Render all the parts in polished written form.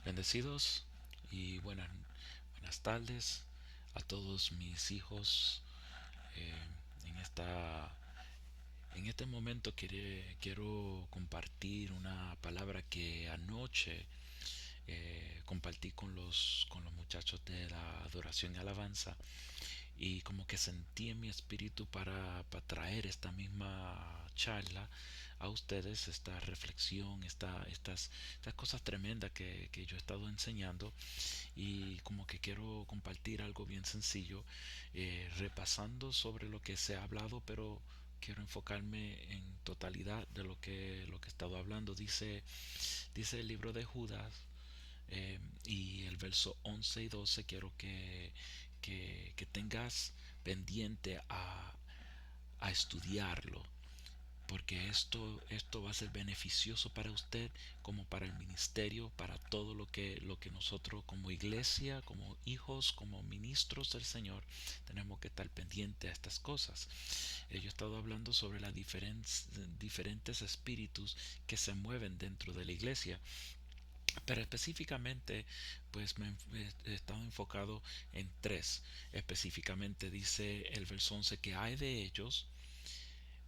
Bendecidos y buenas tardes a todos mis hijos. Eh, en en este momento quiero compartir una palabra que anoche compartí con con los muchachos de la adoración y alabanza, y como que sentí en mi espíritu para traer esta misma charla a ustedes, esta reflexión, estas cosas tremendas que yo he estado enseñando, y como que quiero compartir algo bien sencillo, repasando sobre lo que se ha hablado, pero quiero enfocarme en totalidad de lo que he estado hablando. Dice el libro de Judas, y el verso 11 y 12 quiero que tengas pendiente a estudiarlo, porque esto va a ser beneficioso para usted, como para el ministerio, para todo lo que nosotros como iglesia, como hijos, como ministros del Señor, tenemos que estar pendientes a estas cosas. Yo he estado hablando sobre las diferentes espíritus que se mueven dentro de la iglesia, pero específicamente pues he estado enfocado en tres. Específicamente dice el verso 11 que hay de ellos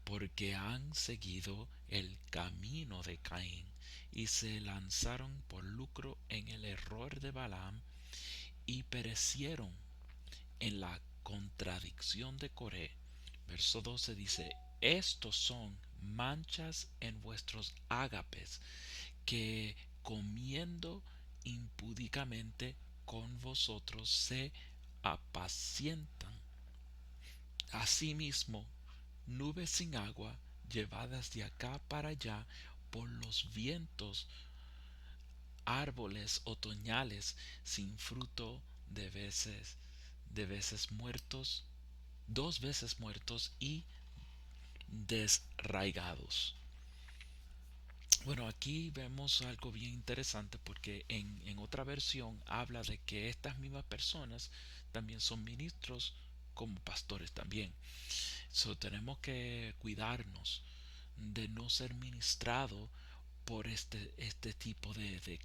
porque han seguido el camino de Caín y se lanzaron por lucro en el error de Balaam y perecieron en la contradicción de Coré. Verso 12 dice: estos son manchas en vuestros ágapes, que comiendo impúdicamente con vosotros se apacientan. Asimismo, nubes sin agua, llevadas de acá para allá por los vientos, árboles otoñales sin fruto, de veces muertos, dos veces muertos y desraigados. Bueno, aquí vemos algo bien interesante, porque en otra versión habla de que estas mismas personas también son ministros como pastores también. Tenemos que cuidarnos de no ser ministrado por este tipo de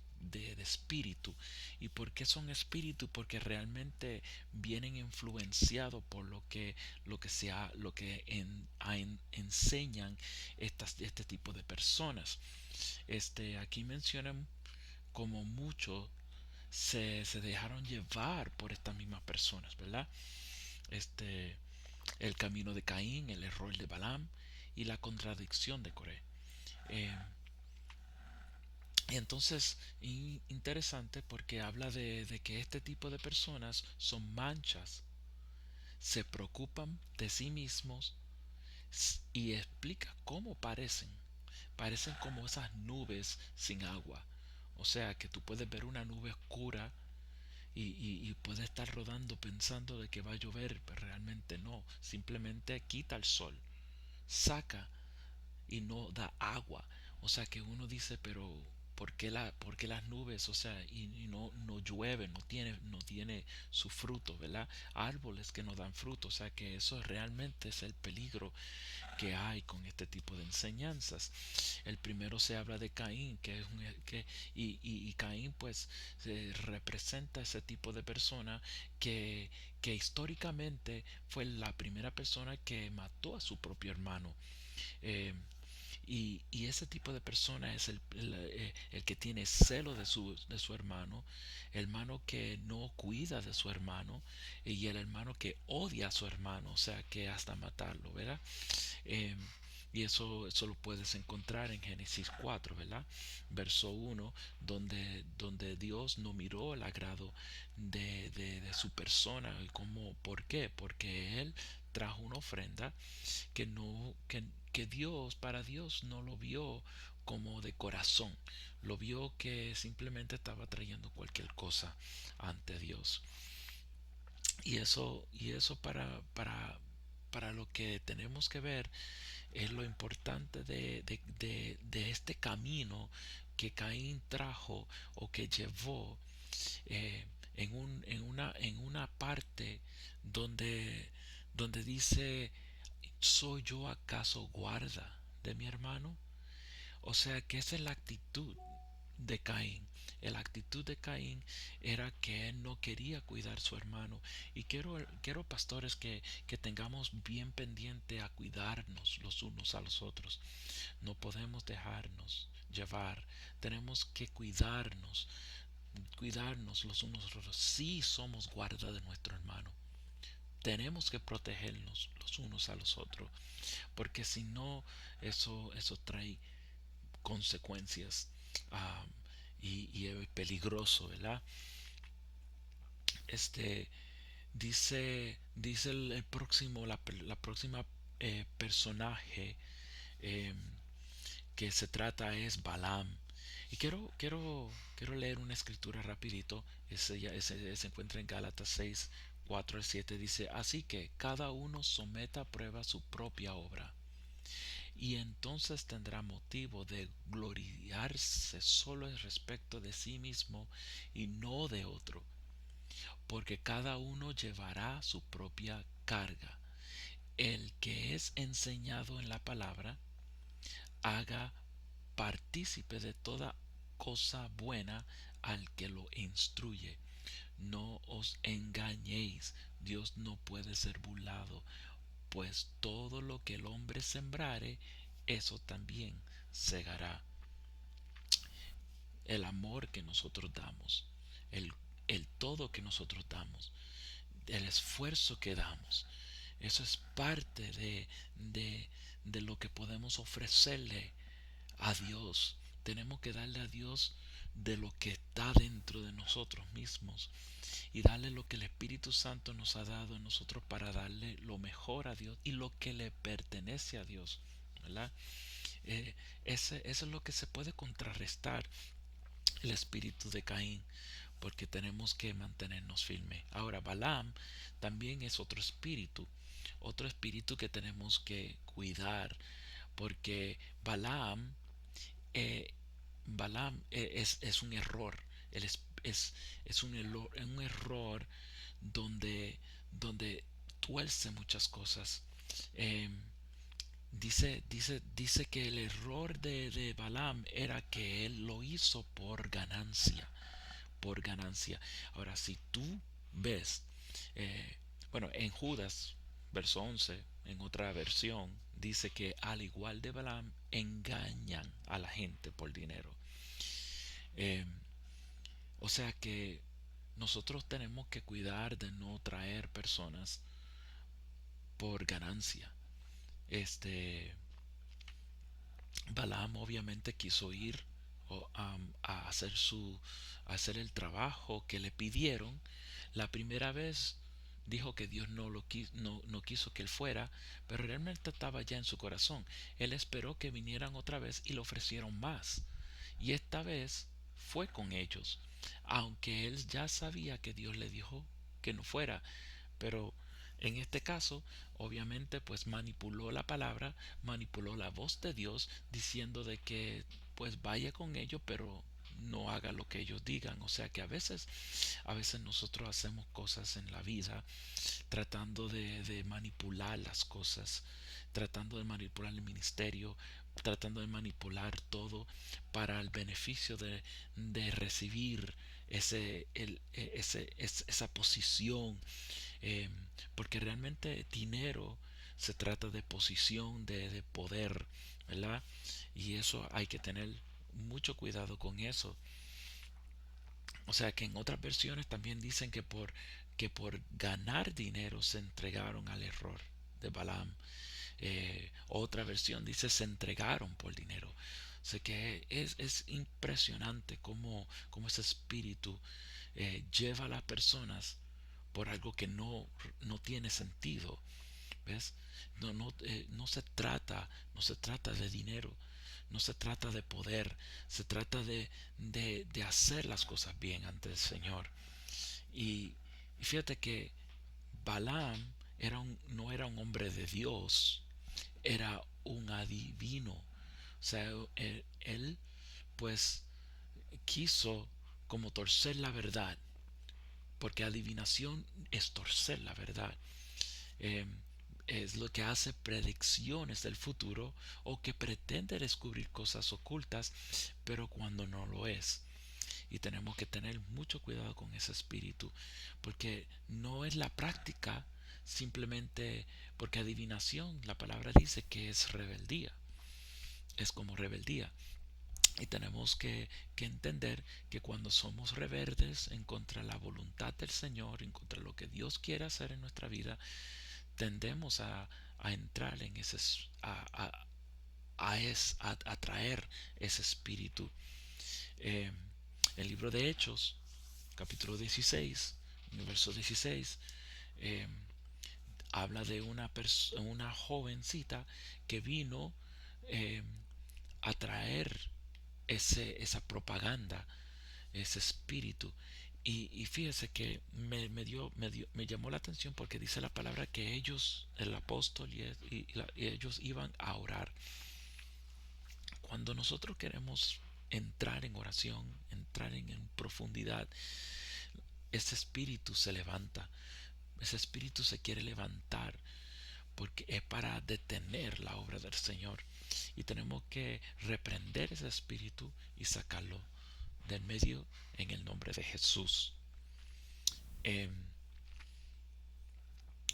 espíritu. ¿Y por qué son espíritu? Porque realmente vienen influenciados por lo que enseñan este tipo de personas. Aquí mencionan como muchos se dejaron llevar por estas mismas personas, ¿verdad? Este, el camino de Caín, el error de Balaam y la contradicción de Coré. Eh, entonces, interesante, porque habla de que este tipo de personas son manchas, se preocupan de sí mismos, y explica cómo parecen. Parecen como esas nubes sin agua. O sea, que tú puedes ver una nube oscura y puedes estar rodando pensando de que va a llover, pero realmente no. Simplemente quita el sol, saca y no da agua. O sea que uno dice, pero ¿por qué las nubes? O sea, y no llueve, no tiene su fruto, ¿verdad? Árboles que no dan fruto. O sea que eso realmente es el peligro que hay con este tipo de enseñanzas. El primero se habla de Caín, que es y Caín pues representa ese tipo de persona que históricamente fue la primera persona que mató a su propio hermano. Eh, y ese tipo de persona es el que tiene celo de su hermano que no cuida de su hermano, y el hermano que odia a su hermano, o sea, que hasta matarlo, ¿verdad? Eh, y eso lo puedes encontrar en Génesis 4, ¿verdad? Verso 1, donde Dios no miró el agrado de su persona. ¿Por qué? Porque Él trajo una ofrenda que no que Dios, para Dios, no lo vio como de corazón, lo vio que simplemente estaba trayendo cualquier cosa ante Dios. Y eso para lo que tenemos que ver es lo importante de este camino que Caín trajo o que llevó, en una parte donde dice: ¿soy yo acaso guarda de mi hermano? O sea que esa es la actitud de Caín. La actitud de Caín era que él no quería cuidar a su hermano. Y quiero pastores, que tengamos bien pendiente a cuidarnos los unos a los otros. No podemos dejarnos llevar. Tenemos que cuidarnos los unos a los otros. Si somos guarda de nuestro hermano, tenemos que protegernos los unos a los otros, porque si no, eso trae consecuencias, um, y es peligroso, ¿verdad? Este dice el próximo, la próxima personaje eh, que se trata es Balaam. Y quiero leer una escritura rapidito. Ese se encuentra en Gálatas 6, 4 al 7. Dice: así que cada uno someta a prueba su propia obra, y entonces tendrá motivo de gloriarse solo en respecto de sí mismo y no de otro, porque cada uno llevará su propia carga. El que es enseñado en la palabra, haga partícipe de toda cosa buena al que lo instruye. No os engañéis, Dios no puede ser burlado, pues todo lo que el hombre sembrare, eso también segará. El amor que nosotros damos, el, el todo que nosotros damos, el esfuerzo que damos, eso es parte de, de lo que podemos ofrecerle a Dios. Tenemos que darle a Dios de lo que está dentro de nosotros mismos, y darle lo que el Espíritu Santo nos ha dado a nosotros, para darle lo mejor a Dios y lo que le pertenece a Dios, ¿verdad? Eh, eso es lo que se puede contrarrestar el espíritu de Caín, porque tenemos que mantenernos firmes. Ahora, Balaam también es otro espíritu que tenemos que cuidar, porque eh, Balaam es un error. Él es un error donde tuerce muchas cosas. Eh, dice que el error de Balaam era que él lo hizo por ganancia, por ganancia. Ahora, si tú ves, eh, bueno, en Judas, verso 11, en otra versión, dice que al igual de Balaam, engañan a la gente por dinero. Eh, o sea que nosotros tenemos que cuidar de no traer personas por ganancia. Este, Balaam obviamente quiso ir a hacer el trabajo que le pidieron. La primera vez dijo que Dios no quiso que él fuera, pero realmente estaba ya en su corazón. Él esperó que vinieran otra vez y le ofrecieron más. Y esta vez fue con ellos, aunque él ya sabía que Dios le dijo que no fuera. Pero en este caso, obviamente, pues manipuló la palabra, manipuló la voz de Dios, diciendo de que pues vaya con ellos, pero no haga lo que ellos digan. O sea que a veces nosotros hacemos cosas en la vida tratando de manipular las cosas, tratando de manipular el ministerio, tratando de manipular todo para el beneficio de recibir esa posición, eh, porque realmente dinero se trata de posición, de poder, ¿verdad? Y eso hay que tener mucho cuidado con eso. O sea que en otras versiones también dicen que por ganar dinero se entregaron al error de Balaam. Otra versión dice se entregaron por dinero. O sea que es impresionante cómo ese espíritu lleva a las personas por algo que no tiene sentido. ¿Ves? No se trata de dinero, no se trata de poder, se trata de hacer las cosas bien ante el Señor. Y fíjate que Balaam no era un hombre de Dios, era un adivino. O sea, él pues quiso como torcer la verdad, porque adivinación es torcer la verdad. Eh, es lo que hace predicciones del futuro, o que pretende descubrir cosas ocultas, pero cuando no lo es. y tenemos que tener mucho cuidado con ese espíritu, porque no es la práctica simplemente porque adivinación, la palabra dice que es rebeldía, es como rebeldía. Y tenemos que entender que cuando somos rebeldes en contra de la voluntad del Señor, en contra de lo que Dios quiere hacer en nuestra vida, tendemos a entrar en ese, a traer ese espíritu. Eh, el libro de Hechos, capítulo 16, en el verso 16, eh, habla de una jovencita que vino eh, a traer esa propaganda, ese espíritu. Y fíjese que me llamó la atención porque dice la palabra que ellos, el apóstol y ellos iban a orar. Cuando nosotros queremos entrar en oración, entrar en profundidad, ese espíritu se levanta, ese espíritu se quiere levantar porque es para detener la obra del Señor. Y tenemos que reprender ese espíritu y sacarlo del medio en el nombre de Jesús. En,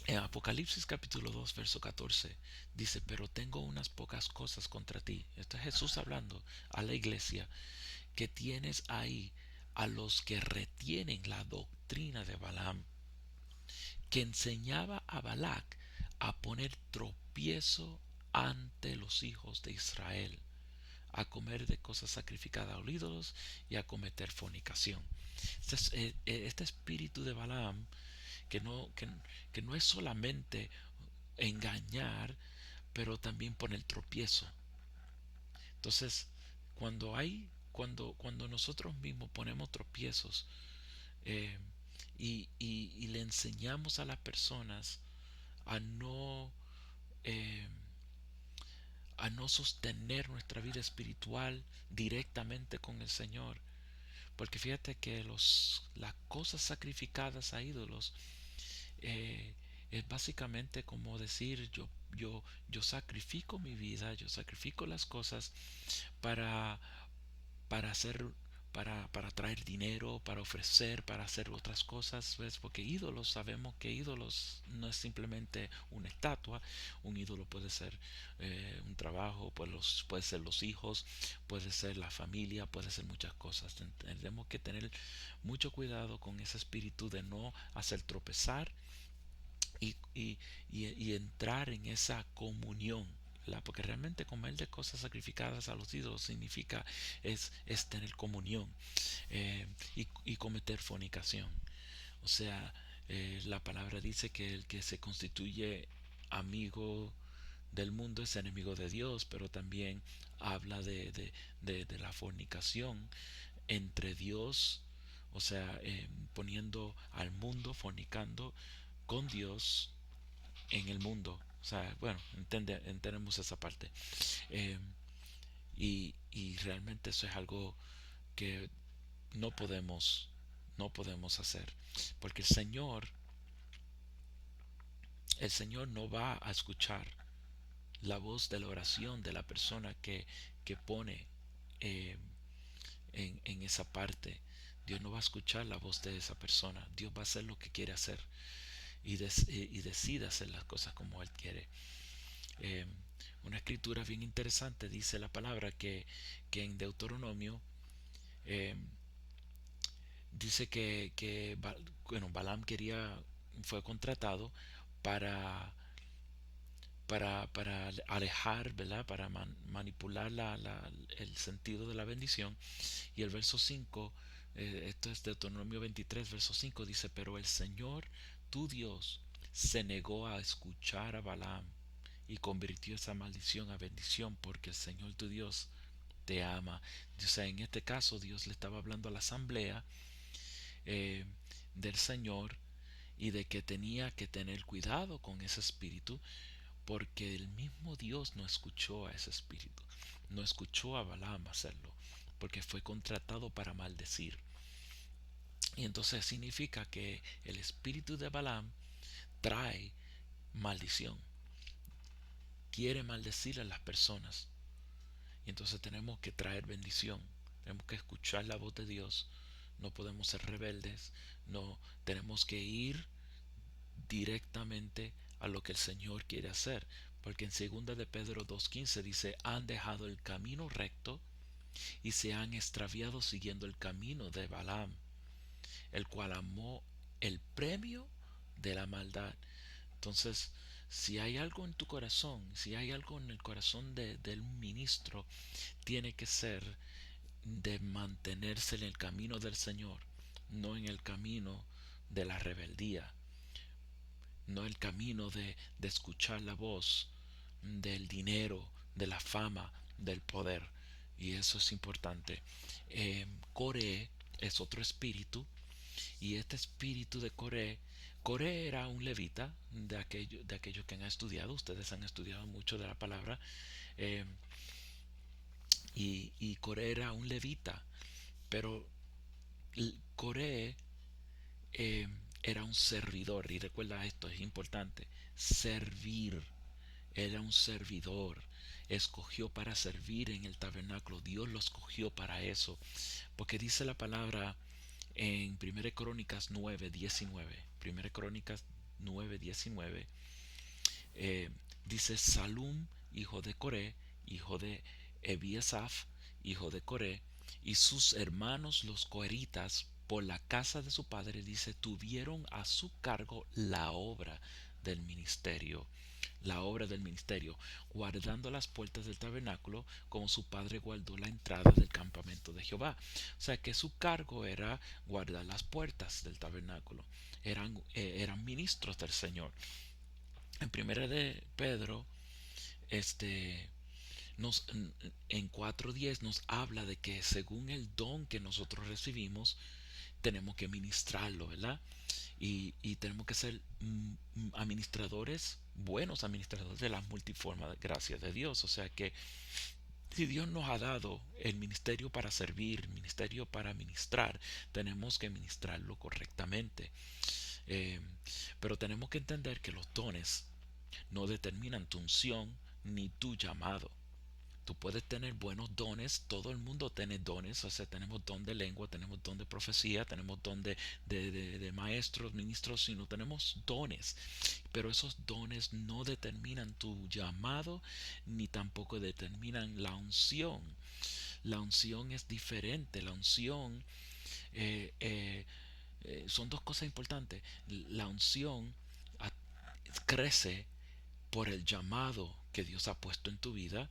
en Apocalipsis capítulo 2 verso 14 dice, pero tengo unas pocas cosas contra ti. Esto es Jesús hablando a la iglesia, que tienes ahí a los que retienen la doctrina de Balaam, que enseñaba a Balac a poner tropiezo ante los hijos de Israel, a comer de cosas sacrificadas a los ídolos y a cometer fornicación. Este espíritu de Balaam, que no es solamente engañar, pero también poner tropiezo. Entonces, cuando nosotros mismos ponemos tropiezos, eh, y le enseñamos a las personas a no eh, a no sostener nuestra vida espiritual directamente con el Señor, porque fíjate que las cosas sacrificadas a ídolos, eh, es básicamente como decir yo sacrifico mi vida, yo sacrifico las cosas para para hacer, para traer dinero, para ofrecer, para hacer otras cosas, ¿ves? Porque ídolos, sabemos que ídolos no es simplemente una estatua. Un ídolo puede ser un trabajo, puede ser los hijos, puede ser la familia, puede ser muchas cosas. Tenemos que tener mucho cuidado con ese espíritu de no hacer tropezar y, y, y entrar en esa comunión, ¿verdad? Porque realmente comer de cosas sacrificadas a los ídolos significa es tener comunión, y cometer fornicación. O sea, la palabra dice que el que se constituye amigo del mundo es enemigo de Dios, pero también habla de la fornicación entre Dios, o sea, poniendo al mundo, fornicando con Dios en el mundo. O sea, bueno, entendemos esa parte. Eh, y realmente eso es algo que no podemos, no podemos hacer. Porque el Señor no va a escuchar la voz de la oración de la persona que pone eh, en esa parte. Dios no va a escuchar la voz de esa persona. Dios va a hacer lo que quiere hacer y decide hacer las cosas como Él quiere. Eh, una escritura bien interesante dice la palabra que en Deuteronomio eh, dice bueno, Balaam fue contratado para, para alejar, ¿verdad? Para manipular el sentido de la bendición. Y el verso 5, esto es Deuteronomio 23, verso 5, dice, pero el Señor, tu Dios, se negó a escuchar a Balaam y convirtió esa maldición a bendición, porque el Señor tu Dios te ama. O sea, en este caso Dios le estaba hablando a la asamblea eh, del Señor, y de que tenía que tener cuidado con ese espíritu, porque el mismo Dios no escuchó a ese espíritu, no escuchó a Balaam hacerlo, porque fue contratado para maldecir. Y entonces significa que el espíritu de Balaam trae maldición, quiere maldecir a las personas. Y entonces tenemos que traer bendición, tenemos que escuchar la voz de Dios no podemos ser rebeldes, no tenemos que ir directamente a lo que el Señor quiere hacer, porque en 2 de Pedro 2:15 dice, han dejado el camino recto y se han extraviado siguiendo el camino de Balaam, el cual amó el premio de la maldad. Entonces, si hay algo en tu corazón, si hay algo en el corazón del ministro, tiene que ser de mantenerse en el camino del Señor, no en el camino de la rebeldía, no el camino de escuchar la voz del dinero, de la fama, del poder. Y eso es importante. Coré es otro espíritu, y este espíritu de Coré, Coré era un levita, de aquellos que han estudiado, ustedes han estudiado mucho de la palabra, eh, y Coré era un levita, pero Coré eh, era un servidor, y recuerda esto, es importante, servir, era un servidor, escogió para servir en el tabernáculo, Dios lo escogió para eso, porque dice la palabra en 1 Crónicas 9:19, 1 Crónicas 9:19, eh, dice Salum, hijo de Coré, hijo de Ebiasaf, hijo de Coré, y sus hermanos los coeritas, por la casa de su padre, dice, tuvieron a su cargo la obra del ministerio, guardando las puertas del tabernáculo, como su padre guardó la entrada del campamento de Jehová. O sea que su cargo era guardar las puertas del tabernáculo. Eran ministros del Señor. En primera de Pedro, este, nos, en 4:10 nos habla de que según el don que nosotros recibimos, tenemos que ministrarlo, ¿verdad? Y tenemos que ser administradores, buenos administradores de las multiformes gracias de Dios. O sea que si Dios nos ha dado el ministerio para servir, el ministerio para ministrar, tenemos que ministrarlo correctamente. Eh, pero tenemos que entender que los dones no determinan tu unción ni tu llamado. Tú puedes tener buenos dones, todo el mundo tiene dones, o sea, tenemos don de lengua, tenemos don de profecía, tenemos don de maestros, ministros, sino tenemos dones, pero esos dones no determinan tu llamado ni tampoco determinan la unción. La unción es diferente, la unción eh, eh, son dos cosas importantes. La unción crece por el llamado que Dios ha puesto en tu vida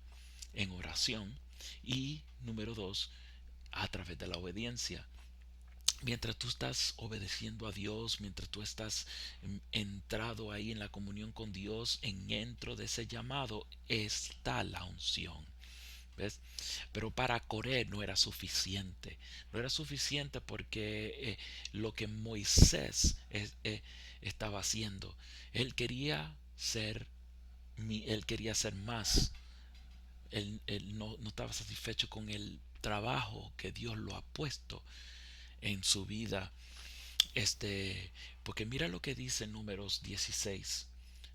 en oración, y número dos, a través de la obediencia. Mientras tú estás obedeciendo a Dios, mientras tú estás entrado ahí en la comunión con Dios, dentro de ese llamado está la unción. ¿Ves? Pero para Coré no era suficiente. No era suficiente porque lo que Moisés estaba haciendo, él quería ser, él quería ser más. Él no estaba satisfecho con el trabajo que Dios lo ha puesto en su vida. Porque mira lo que dice Números 16.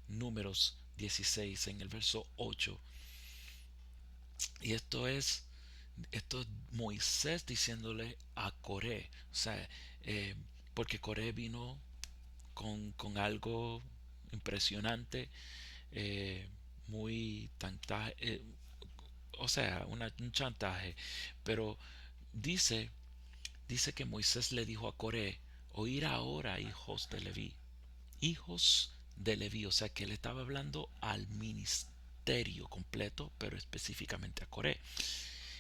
Números 16 en el verso 8. Y esto es Moisés diciéndole a Coré. O sea, porque Coré vino con algo impresionante, eh, muy tanta, o sea, un chantaje. Pero dice, dice que Moisés le dijo a Coré, oír ahora, hijos de Leví, o sea que él estaba hablando al ministerio completo, pero específicamente a Coré.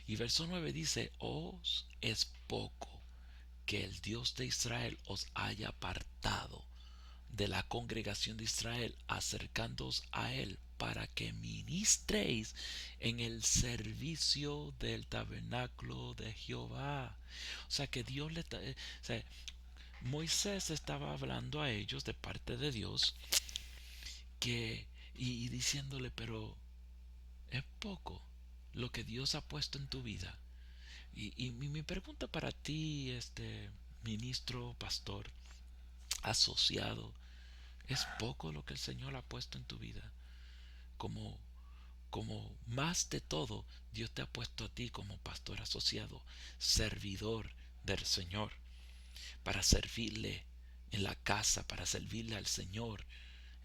Y verso 9 dice, os es poco que el Dios de Israel os haya apartado de la congregación de Israel, acercándoos a él para que ministréis en el servicio del tabernáculo de Jehová. O sea que Dios o sea, Moisés estaba hablando a ellos de parte de Dios, y diciéndole, pero es poco lo que Dios ha puesto en tu vida. Y mi pregunta para ti, ministro, pastor, asociado, es poco lo que el Señor ha puesto en tu vida. Como, como más de todo, Dios te ha puesto a ti como pastor asociado, servidor del Señor. para servirle en la casa, para servirle al Señor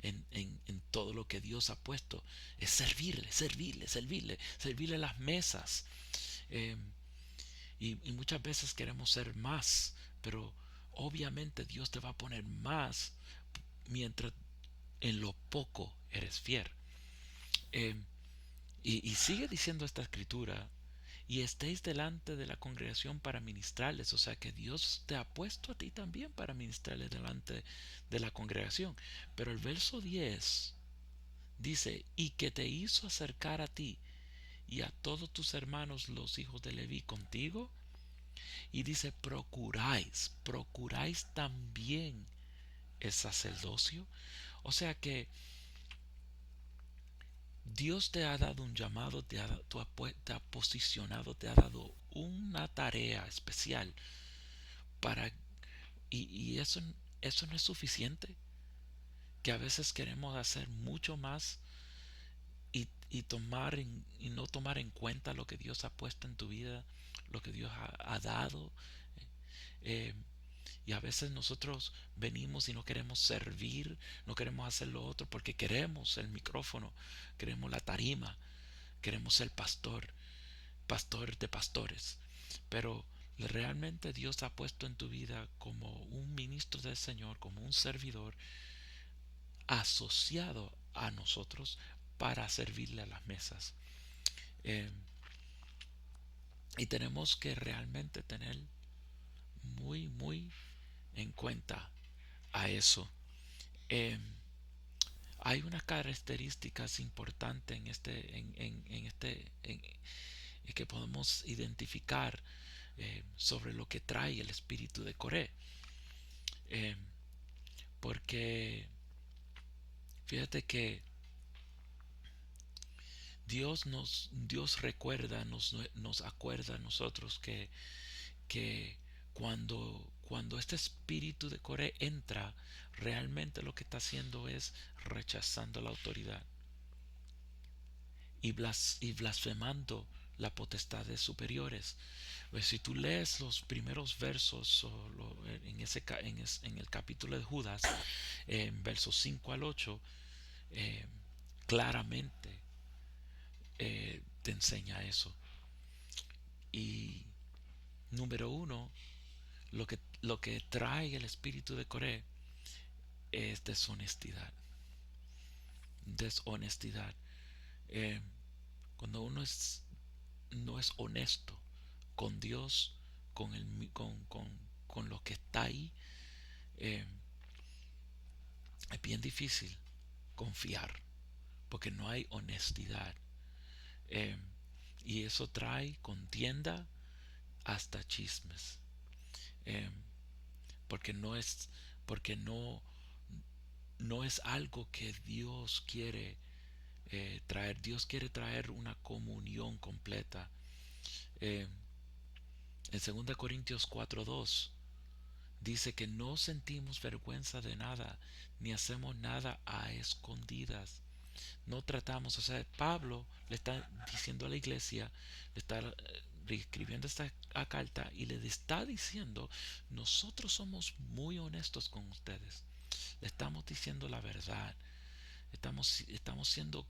en todo lo que Dios ha puesto. Es servirle las mesas. Eh, y muchas veces queremos ser más, pero obviamente Dios te va a poner más mientras en lo poco eres fiel. Eh, y sigue diciendo esta escritura, y estéis delante de la congregación para ministrarles. O sea que Dios te ha puesto a ti también para ministrarles delante de la congregación. Pero el verso 10 dice, y que te hizo acercar a ti y a todos tus hermanos los hijos de Leví contigo. Y dice, procuráis también el sacerdocio. O sea que Dios te ha dado un llamado, te ha posicionado, te ha dado una tarea especial para, y eso no es suficiente, que a veces queremos hacer mucho más y no tomar en cuenta lo que Dios ha puesto en tu vida, lo que Dios ha dado. Eh, y a veces nosotros venimos y no queremos servir, no queremos hacer lo otro porque queremos el micrófono, queremos la tarima, queremos ser pastor de pastores. Pero realmente Dios ha puesto en tu vida como un ministro del Señor, como un servidor asociado a nosotros para servirle a las mesas. Eh, y tenemos que realmente tener muy en cuenta a eso. Eh, Hay unas características importantes que podemos identificar sobre lo que trae el espíritu de Coré. Eh, Porque fíjate que Dios recuerda, nos acuerda a nosotros que cuando este espíritu de Coré entra, realmente lo que está haciendo es rechazando la autoridad y blasfemando la potestad de superiores. Pues si tú lees los primeros versos en el capítulo de Judas, en versos 5 al 8, eh, claramente te enseña eso. Y número uno, lo que trae el espíritu de Coré es deshonestidad. Deshonestidad. Eh, Cuando uno no es honesto con Dios, con lo que está ahí, eh, es bien difícil confiar porque no hay honestidad. Eh, y eso trae contienda hasta chismes. Eh, porque no es porque no es algo que Dios quiere traer. Dios quiere traer una comunión completa. Eh, en 2 Corintios 4:2 dice que no sentimos vergüenza de nada, ni hacemos nada a escondidas. No tratamos, o sea, Pablo le está diciendo a la iglesia, le está escribiendo esta carta y le está diciendo, nosotros somos muy honestos con ustedes, le estamos diciendo la verdad, estamos siendo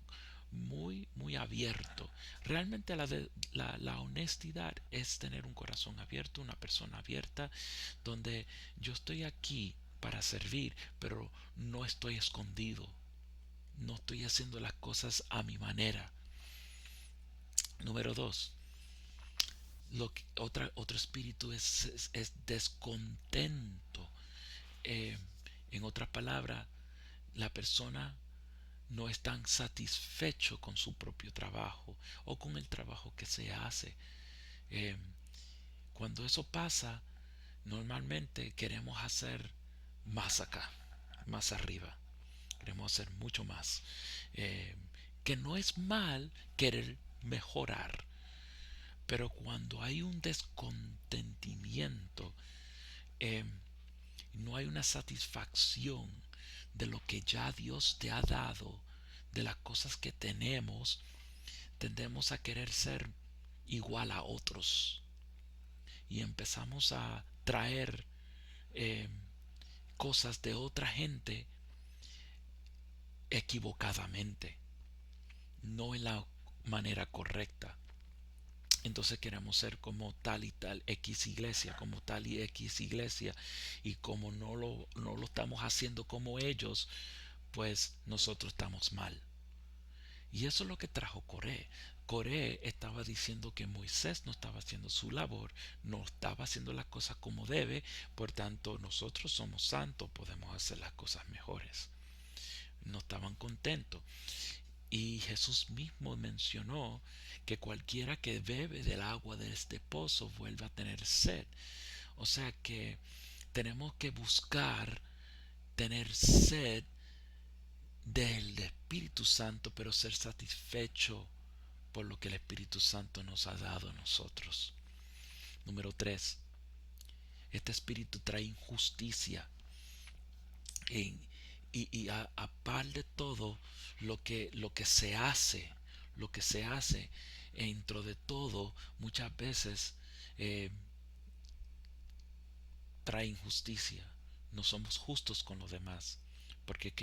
muy abiertos. Realmente la honestidad es tener un corazón abierto, una persona abierta, donde yo estoy aquí para servir, pero no estoy escondido, no estoy haciendo las cosas a mi manera. Número dos, otro espíritu es descontento. Eh, en otras palabras, la persona no es tan satisfecho con su propio trabajo o con el trabajo que se hace. Eh, Cuando eso pasa, normalmente queremos hacer más acá, más arriba. Queremos hacer mucho más. Eh, que no es mal querer mejorar, pero cuando hay un descontentimiento, eh, no hay una satisfacción de lo que ya Dios te ha dado, de las cosas que tenemos, tendemos a querer ser igual a otros y empezamos a traer eh, cosas de otra gente equivocadamente, no en la manera correcta. Entonces queremos ser como tal y tal X iglesia, como tal y X iglesia, y como no lo estamos haciendo como ellos, pues nosotros estamos mal. Y eso es lo que trajo Coré. Coré estaba diciendo que Moisés no estaba haciendo su labor, no estaba haciendo las cosas como debe, por tanto nosotros somos santos, podemos hacer las cosas mejores. No estaban contentos. Y Jesús mismo mencionó que cualquiera que bebe del agua de este pozo vuelve a tener sed. O sea que tenemos que buscar tener sed del Espíritu Santo, pero ser satisfecho por lo que el Espíritu Santo nos ha dado a nosotros. Número 3. Este Espíritu trae injusticia. Y, a par de todo lo que se hace dentro de todo, muchas veces eh, trae injusticia. No somos justos con los demás. Porque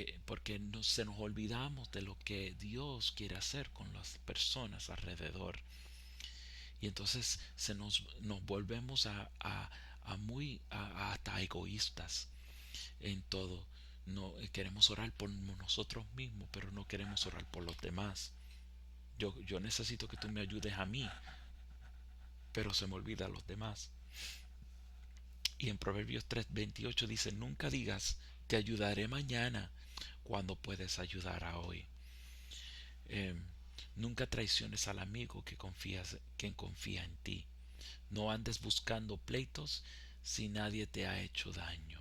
se nos olvidamos de lo que Dios quiere hacer con las personas alrededor. Y entonces nos volvemos hasta egoístas en todo. No queremos orar por nosotros mismos, pero no queremos orar por los demás. Yo necesito que tú me ayudes a mí, pero se me olvida a los demás. Y en Proverbios 3:28 dice, nunca digas, te ayudaré mañana, cuando puedes ayudar a hoy. Eh, Nunca traiciones al amigo quien confía en ti. No andes buscando pleitos si nadie te ha hecho daño.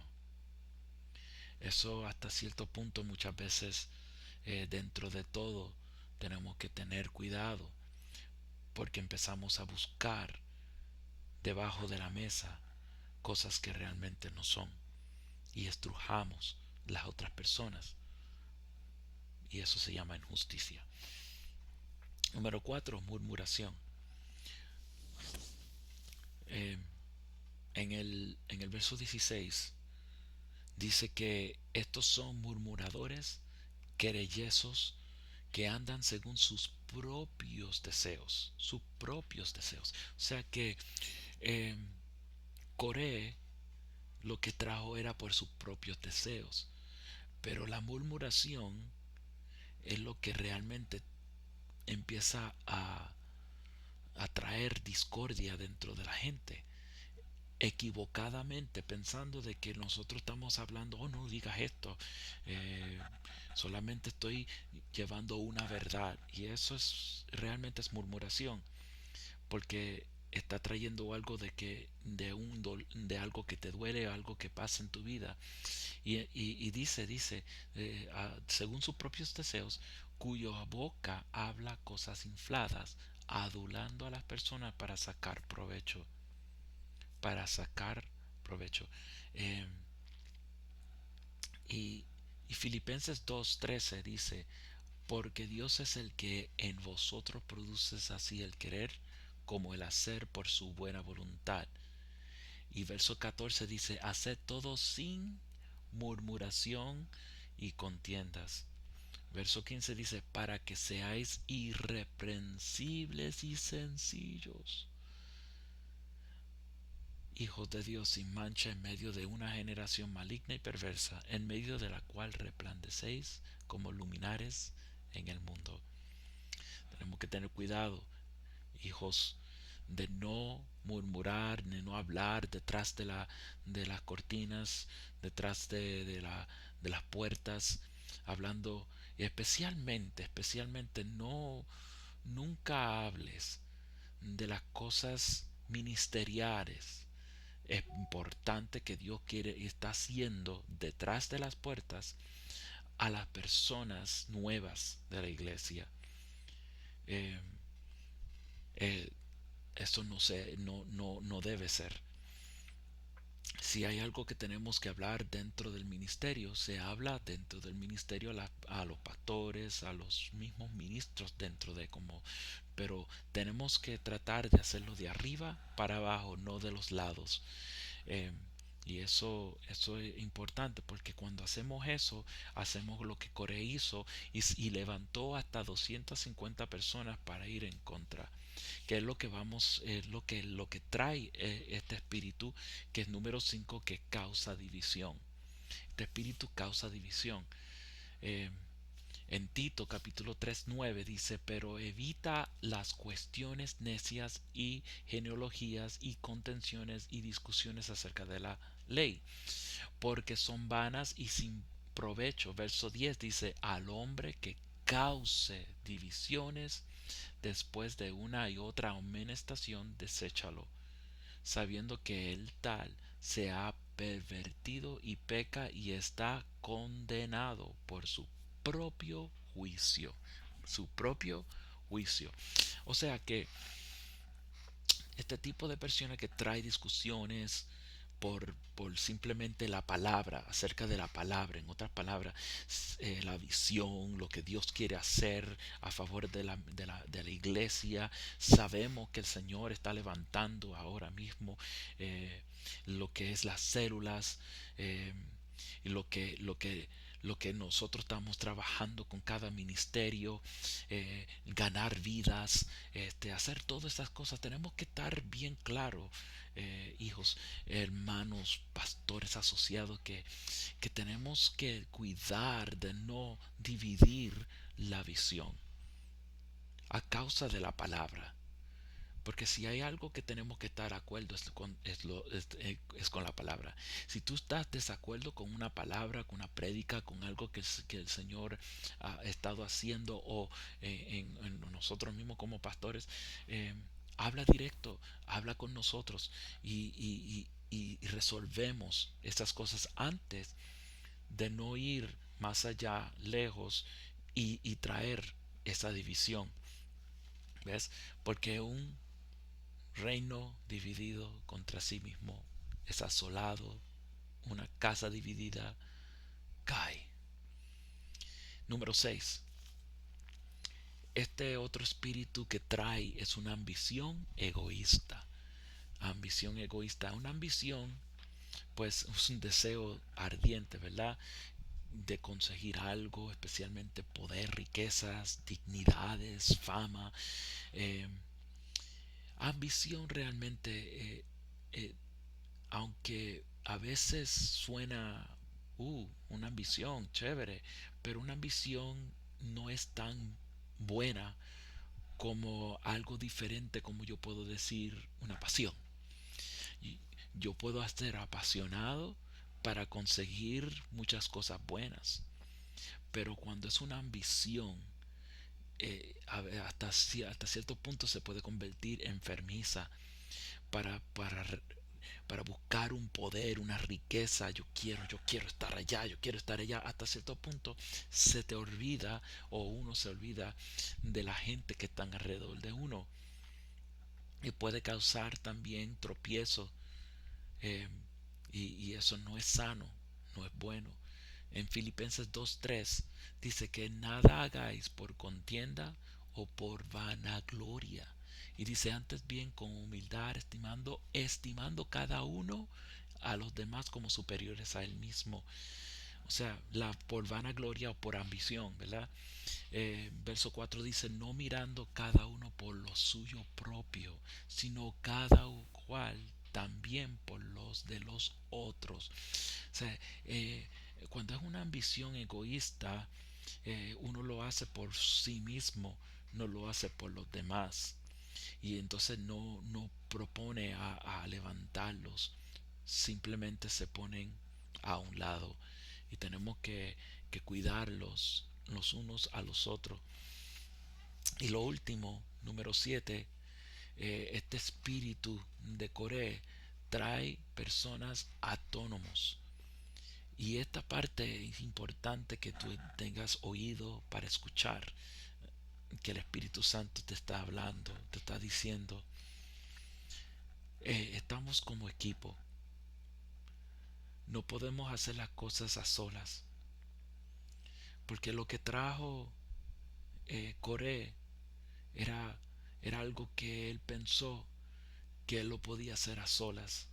Eso hasta cierto punto muchas veces, dentro de todo tenemos que tener cuidado, porque empezamos a buscar debajo de la mesa cosas que realmente no son, y estrujamos las otras personas, y eso se llama injusticia. Número 4, murmuración. Eh, en el verso 16 dice que estos son murmuradores, querellesos, que andan según sus propios deseos. O sea que eh, Coré lo que trajo era por sus propios deseos, pero la murmuración es lo que realmente empieza a traer discordia dentro de la gente, equivocadamente pensando de que nosotros estamos hablando, oh no digas esto, eh, solamente estoy llevando una verdad, y eso realmente es murmuración, porque está trayendo algo de algo que te duele, algo que pasa en tu vida, y dice según sus propios deseos, cuya boca habla cosas infladas, adulando a las personas para sacar provecho. Eh, y, y Filipenses 2:13 dice, porque Dios es el que en vosotros produce así el querer como el hacer por su buena voluntad. Y verso 14 dice, haced todo sin murmuración y contiendas. Verso 15 dice, para que seáis irreprensibles y sencillos, hijos de Dios sin mancha en medio de una generación maligna y perversa, en medio de la cual resplandecéis como luminares en el mundo. Tenemos que tener cuidado, hijos, de no murmurar, de no hablar detrás de las cortinas, detrás de las puertas, hablando, y especialmente nunca hables de las cosas ministeriales. Es importante que Dios quiere y está haciendo detrás de las puertas a las personas nuevas de la iglesia. Eh, eh, Eso no debe ser. Si hay algo que tenemos que hablar dentro del ministerio, se habla dentro del ministerio a los pastores, a los mismos ministros dentro de como, pero tenemos que tratar de hacerlo de arriba para abajo, no de los lados. Eh, Y eso es importante porque cuando hacemos eso, hacemos lo que Coré hizo y levantó hasta 250 personas para ir en contra. Que es lo que vamos, lo que trae este espíritu, que es número 5, que causa división. Este espíritu causa división. Eh, en Tito capítulo 3:9 dice, pero evita las cuestiones necias y genealogías y contenciones y discusiones acerca de la ley, porque son vanas y sin provecho. Verso 10 dice, al hombre que cause divisiones después de una y otra amonestación, deséchalo, sabiendo que el tal se ha pervertido y peca y está condenado por su propio juicio. Su propio juicio. O sea que este tipo de personas que trae discusiones por simplemente la palabra, acerca de la palabra, en otras palabras, la visión, lo que Dios quiere hacer a favor de la iglesia. Sabemos que el Señor está levantando ahora mismo lo que es las células, eh, y lo que nosotros estamos trabajando con cada ministerio, ganar vidas, hacer todas estas cosas. Tenemos que estar bien claro, hijos, hermanos, pastores asociados, que tenemos que cuidar de no dividir la visión a causa de la palabra. Porque si hay algo que tenemos que estar de acuerdo es con la palabra. Si tú estás desacuerdo con una palabra, con una prédica, con algo que el Señor ha estado haciendo o en nosotros mismos como pastores, eh, habla directo, habla con nosotros y resolvemos estas cosas antes de no ir más allá, lejos y traer esa división. ¿Ves? Porque un reino dividido contra sí mismo es asolado, una casa dividida cae. Número 6. Este otro espíritu que trae es una ambición egoísta. Ambición egoísta. Una ambición, pues, es un deseo ardiente, ¿verdad? De conseguir algo, especialmente poder, riquezas, dignidades, fama. Eh, Ambición realmente, eh, aunque a veces suena, una ambición, chévere, pero una ambición no es tan buena como algo diferente, como yo puedo decir una pasión. Y yo puedo estar apasionado para conseguir muchas cosas buenas, pero cuando es una ambición, hasta cierto punto se puede convertir enfermiza para para buscar un poder, una riqueza. Yo quiero estar allá, yo quiero estar allá. Hasta cierto punto se te olvida o uno se olvida de la gente que están alrededor de uno. Y puede causar también tropiezo, eh, y eso no es sano, no es bueno. En Filipenses 2:3 dice que nada hagáis por contienda o por vanagloria. Y dice antes bien con humildad, estimando cada uno a los demás como superiores a él mismo. O sea, por vanagloria o por ambición, ¿verdad? Verso 4 dice, no mirando cada uno por lo suyo propio, sino cada cual también por los de los otros. O sea, cuando es una ambición egoísta, uno lo hace por sí mismo, no lo hace por los demás. Y entonces no propone a levantarlos, simplemente se ponen a un lado. Y tenemos que cuidarlos los unos a los otros. Y lo último, número 7, este espíritu de Coré trae personas autónomos. Y esta parte es importante que tú tengas oído para escuchar que el Espíritu Santo te está hablando, te está diciendo, estamos como equipo, no podemos hacer las cosas a solas, porque lo que trajo Coré era, era algo que él pensó que él lo podía hacer a solas,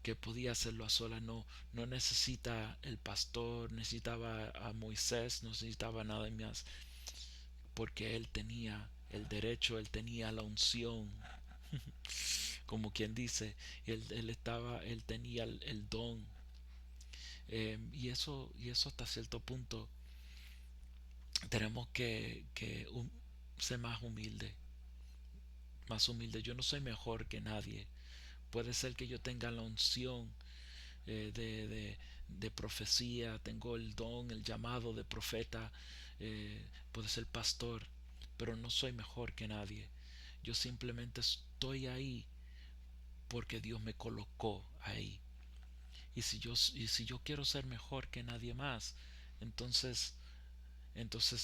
que podía hacerlo a solas. No, no necesita el pastor, necesitaba a Moisés, no necesitaba nada más, porque él tenía el derecho, él tenía la unción, como quien dice, él tenía el don. Y eso hasta cierto punto tenemos que ser más humilde. Yo no soy mejor que nadie. Puede ser que yo tenga la unción de profecía, tengo el don, el llamado de profeta, puede ser pastor, pero no soy mejor que nadie. Yo simplemente estoy ahí porque Dios me colocó ahí. Y si yo quiero ser mejor que nadie más, entonces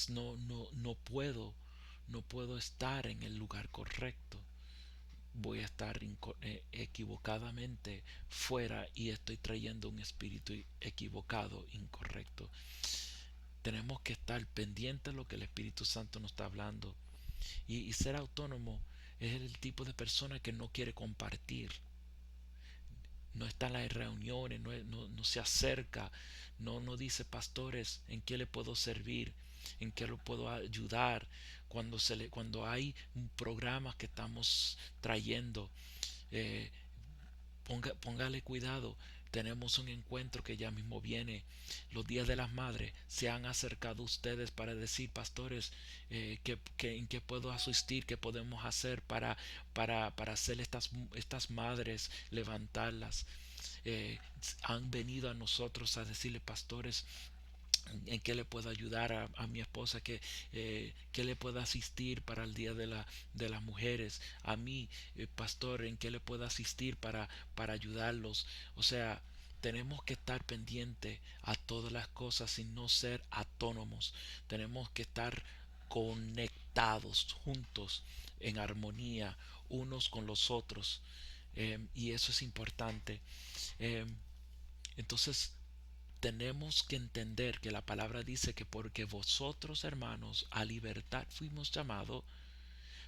no puedo estar en el lugar correcto. Voy a estar equivocadamente fuera y estoy trayendo un espíritu equivocado, incorrecto. Tenemos que estar pendientes de lo que el Espíritu Santo nos está hablando. Y ser autónomo es el tipo de persona que no quiere compartir, no está en las reuniones, no se acerca, no dice: pastores, ¿en qué le puedo servir? ¿En qué lo puedo ayudar? Cuando hay programas que estamos trayendo, eh, póngale cuidado. Tenemos un encuentro que ya mismo viene, los días de las madres. Se han acercado ustedes para decir: pastores, ¿en qué puedo asistir? ¿Qué podemos hacer para hacer estas madres, levantarlas? Han venido a nosotros a decirle: pastores, en qué le puedo ayudar a mi esposa, que le puedo asistir para el día de las mujeres, a mí, pastor, en qué le puedo asistir para ayudarlos. O sea, tenemos que estar pendiente a todas las cosas y no ser autónomos. Tenemos que estar conectados juntos, en armonía, unos con los otros. Y eso es importante. Eh, entonces tenemos que entender que la palabra dice que porque vosotros, hermanos, a libertad fuimos llamados,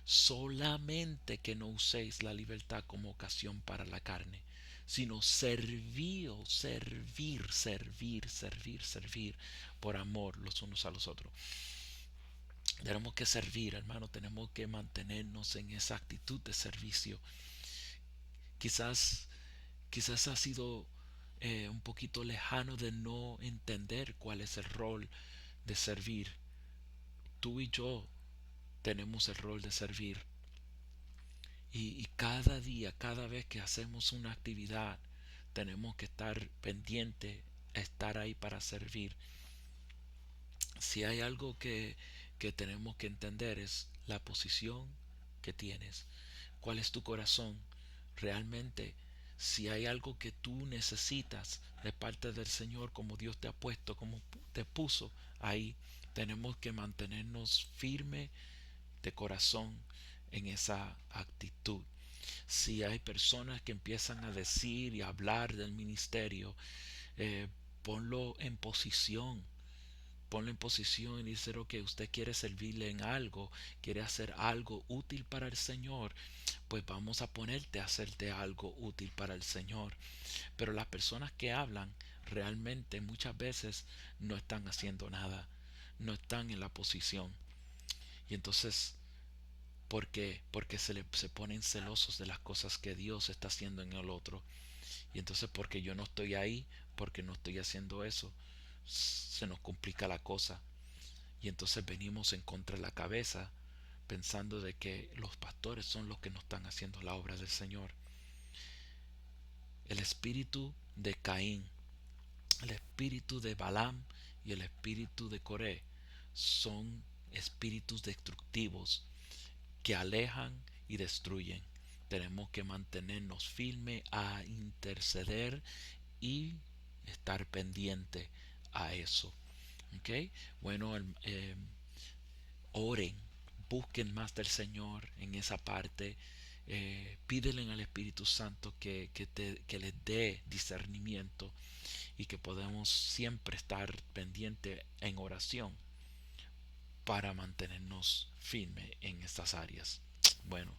solamente que no uséis la libertad como ocasión para la carne, sino servir por amor los unos a los otros. Tenemos que servir, hermano, tenemos que mantenernos en esa actitud de servicio. Quizás quizás ha sido un poquito lejano de no entender cuál es el rol de servir. Tú y yo tenemos el rol de servir. Y cada día, cada vez que hacemos una actividad, tenemos que estar pendiente, estar ahí para servir. Si hay algo que tenemos que entender, es la posición que tienes. ¿Cuál es tu corazón? Realmente, si hay algo que tú necesitas de parte del Señor, como Dios te ha puesto, como te puso ahí, tenemos que mantenernos firmes de corazón en esa actitud. Si hay personas que empiezan a decir y a hablar del ministerio, eh, ponlo en posición. Ponlo en posición y dice: ok, usted quiere servirle en algo, quiere hacer algo útil para el Señor, pues vamos a ponerte a hacerte algo útil para el Señor. Pero las personas que hablan realmente muchas veces no están haciendo nada, no están en la posición. Y entonces, ¿por qué? Porque se ponen celosos de las cosas que Dios está haciendo en el otro. Y entonces, porque yo no estoy ahí, porque no estoy haciendo eso, se nos complica la cosa. Y entonces venimos en contra de la cabeza, pensando de que los pastores son los que no están haciendo la obra del Señor. El espíritu de Caín, el espíritu de Balaam y el espíritu de Coré son espíritus destructivos que alejan y destruyen. Tenemos que mantenernos firmes a interceder y estar pendiente a eso. ¿Okay? Bueno, oren, busquen más del Señor en esa parte. Pídele al Espíritu Santo que les dé discernimiento y que podamos siempre estar pendiente en oración para mantenernos firmes en estas áreas. Bueno,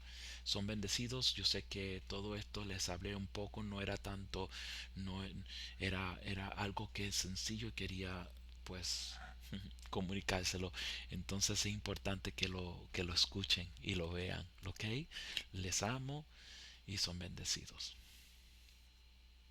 son bendecidos. Yo sé que todo esto les hablé un poco, no era tanto, no era algo que es sencillo y quería pues comunicárselo. Entonces es importante que lo escuchen y lo vean, ¿ok? Les amo y son bendecidos.